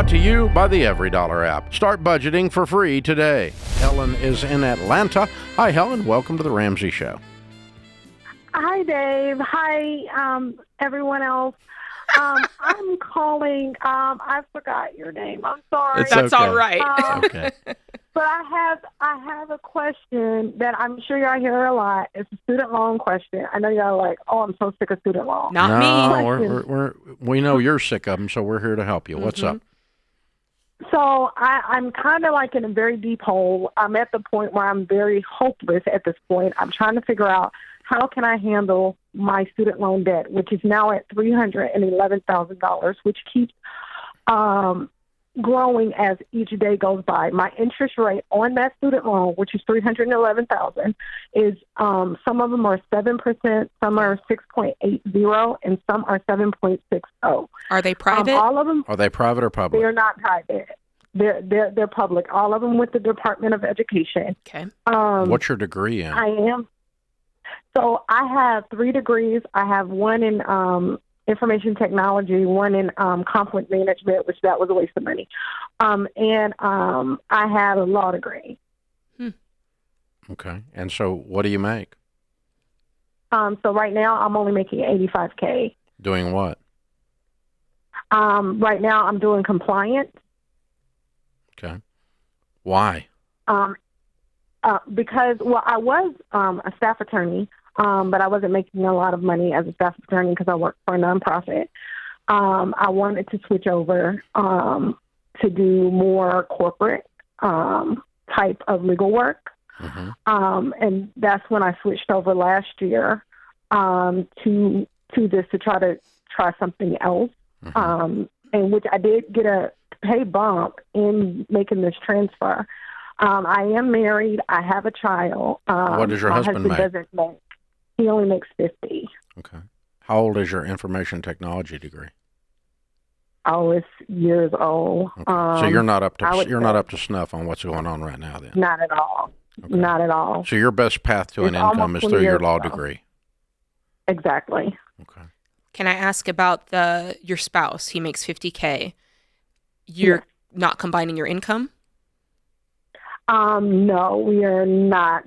Brought to you by the Every Dollar app. Start budgeting for free today. Helen is in Atlanta. Hi, Helen. Welcome to the Ramsey Show. Hi, Dave. Hi, everyone else. I'm calling. I forgot your name. I'm sorry. That's okay. All right. It's okay. But I have a question that I'm sure y'all hear a lot. It's a student loan question. I know y'all are like, oh, I'm so sick of student loans. Not me. We know you're sick of them, so we're here to help you. What's up? So I'm kind of like in a very deep hole. I'm at the point where I'm very hopeless at this point. I'm trying to figure out how can I handle my student loan debt, which is now at $311,000, which keeps growing as each day goes by. My interest rate on that student loan, which is $311,000, is some of them are 7%, some are 6.80, and some are 7.60. Are they private? All of them. Are they private or public? They're not private. They're public. All of them with the Department of Education. Okay. What's your degree in? I am. So I have 3 degrees. I have one in information technology, one in conflict management, which that was a waste of money. And I had a law degree. Okay. And so what do you make? So right now I'm only making $85K. Doing what? Right now I'm doing compliance. Okay. Why? Because, I was a staff attorney, but I wasn't making a lot of money as a staff attorney because I worked for a nonprofit. I wanted to switch over to do more corporate type of legal work. And that's when I switched over last year to this to try something else. And which I did get a pay bump in making this transfer. I am married. I have a child. What does your husband make? Doesn't make. He only makes $50. Okay. How old is your information technology degree? Oh, it's years old. Okay. So you're not up to snuff on what's going on right now, then? Not at all. Okay. Not at all. So your best path to an income is through your law degree. Exactly. Okay. Can I ask about your spouse? He makes $50K. You're not combining your income? No, we are not.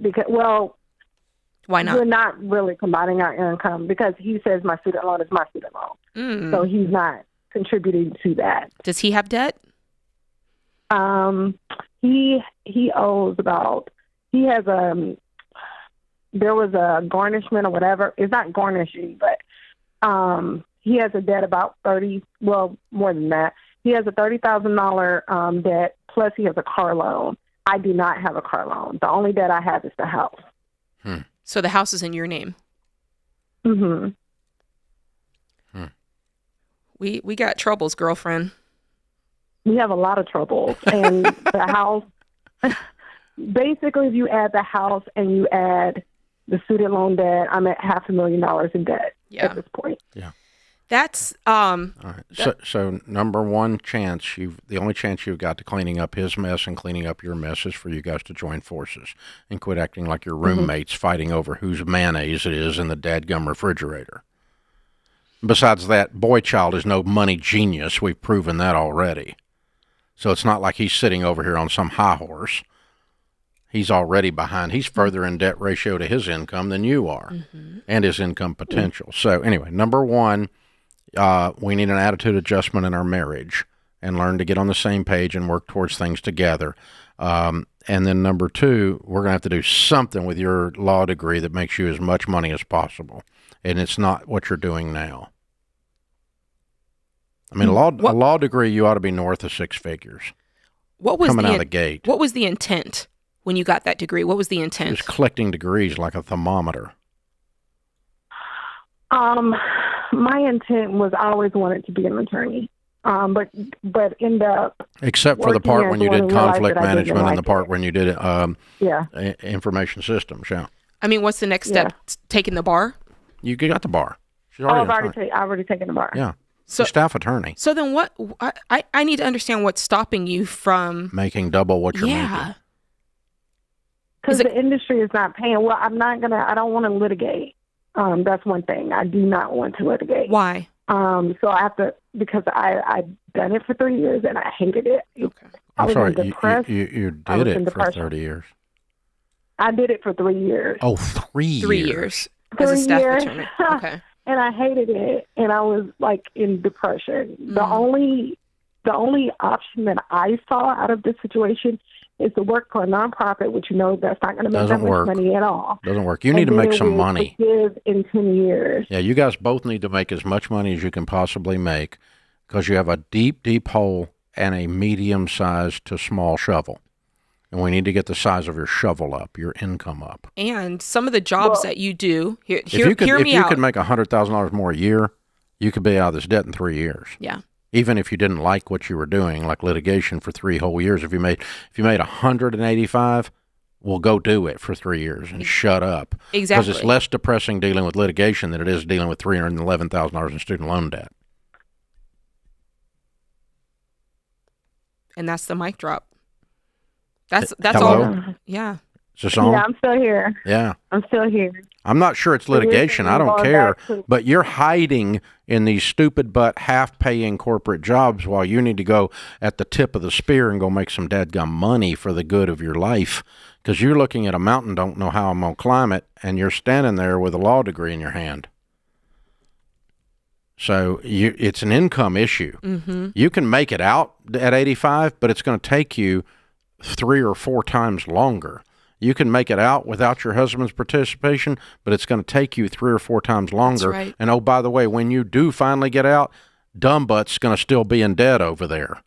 Why not? We're not really combining our income because he says my student loan is my student loan. So he's not contributing to that. Does he have debt? He owes about, there was a garnishment or whatever. It's not garnishing, but he has a debt about more than that. He has a $30,000 debt, plus he has a car loan. I do not have a car loan. The only debt I have is the house. So the house is in your name? Mm-hmm. We got troubles, girlfriend. We have a lot of troubles. And the house, basically, if you add the house and you add the student loan debt, I'm at $500,000 in debt at this point. Yeah. That's all right. So number one chance the only chance you've got to cleaning up his mess and cleaning up your mess is for you guys to join forces and quit acting like your roommates fighting over whose mayonnaise it is in the dadgum refrigerator. Besides that, boy child is no money genius. We've proven that already. So it's not like he's sitting over here on some high horse. He's already behind. He's further in debt ratio to his income than you are and his income potential. So anyway, number one, we need an attitude adjustment in our marriage and learn to get on the same page and work towards things together. And then number two, we're going to have to do something with your law degree that makes you as much money as possible. And it's not what you're doing now. I mean, a law degree, you ought to be north of 6 figures. What was coming out of the gate? What was the intent when you got that degree? What was the intent? It was collecting degrees like a thermometer. My intent was I always wanted to be an attorney, but end up except for the part when you did conflict management and the part it. when you did information systems. Yeah. I mean, what's the next step? Taking the bar? You got the bar. I've already taken the bar. Yeah. So, staff attorney. So then what? I need to understand what's stopping you from making double what you're making. Because the industry is not paying. Well, I don't want to litigate. That's one thing. I do not want to litigate. Why? So I have to, because I've done it for 3 years and I hated it. Okay. I I'm was sorry, depressed. you I was did in it for depression. 30 years. I did it for 3 years. Oh, 3 years. 3 years as a 3 staff years. attorney. Okay. And I hated it, and I was like in depression. The only option that I saw out of this situation is to work for a nonprofit, which that's not going to make Doesn't that much work. money at all. Doesn't work. You need to make some money. Forgive in 10 years. Yeah, you guys both need to make as much money as you can possibly make because you have a deep, deep hole and a medium-sized to small shovel. And we need to get the size of your shovel up, your income up. And some of the jobs that you do, hear me out. If you could make $100,000 more a year, you could be out of this debt in 3 years. Yeah. Even if you didn't like what you were doing, like litigation for 3 whole years, if you made 185, well, go do it for 3 years and shut up. Exactly. Because it's less depressing dealing with litigation than it is dealing with $311,000 in student loan debt. And that's the mic drop. That's Hello? all. Yeah. Is this on? Yeah, I'm still here. Yeah. I'm still here. I'm not sure it's litigation. I don't Going care. back to- But you're hiding in these stupid but half-paying corporate jobs while you need to go at the tip of the spear and go make some dadgum money for the good of your life. Because you're looking at a mountain, don't know how I'm going to climb it, and you're standing there with a law degree in your hand. So it's an income issue. Mm-hmm. You can make it out at 85, but it's going to take you 3 or 4 times longer. You can make it out without your husband's participation, but it's going to take you 3 or 4 times longer. That's right. And oh, by the way, when you do finally get out, dumb butt's going to still be in debt over there.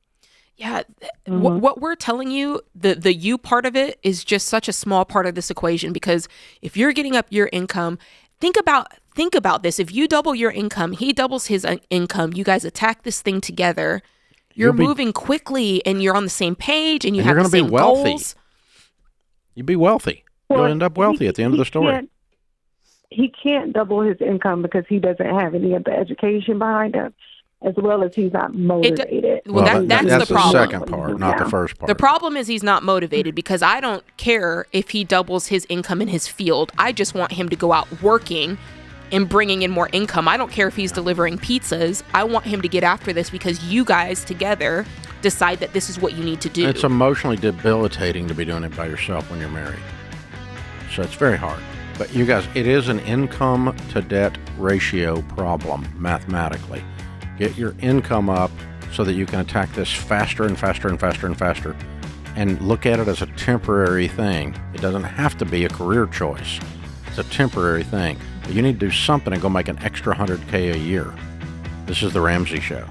Yeah. What we're telling you, the you part of it is just such a small part of this equation, because if you're getting up your income, think about this. If you double your income, he doubles his income, you guys attack this thing together. You're moving quickly and you're on the same page and you have the same goals. You'd be wealthy. You'll end up wealthy at the end of the story. He can't double his income because he doesn't have any of the education behind him, as well as he's not motivated. That's the problem. The second part, not the first part. The problem is he's not motivated, because I don't care if he doubles his income in his field. I just want him to go out working and bringing in more income. I don't care if he's delivering pizzas. I want him to get after this because you guys together decide that this is what you need to do. It's emotionally debilitating to be doing it by yourself when you're married. So it's very hard. But you guys, it is an income to debt ratio problem mathematically. Get your income up so that you can attack this faster and faster and faster and faster, and look at it as a temporary thing. It doesn't have to be a career choice. It's a temporary thing. But you need to do something and go make an extra $100K a year. This is The Ramsey Show.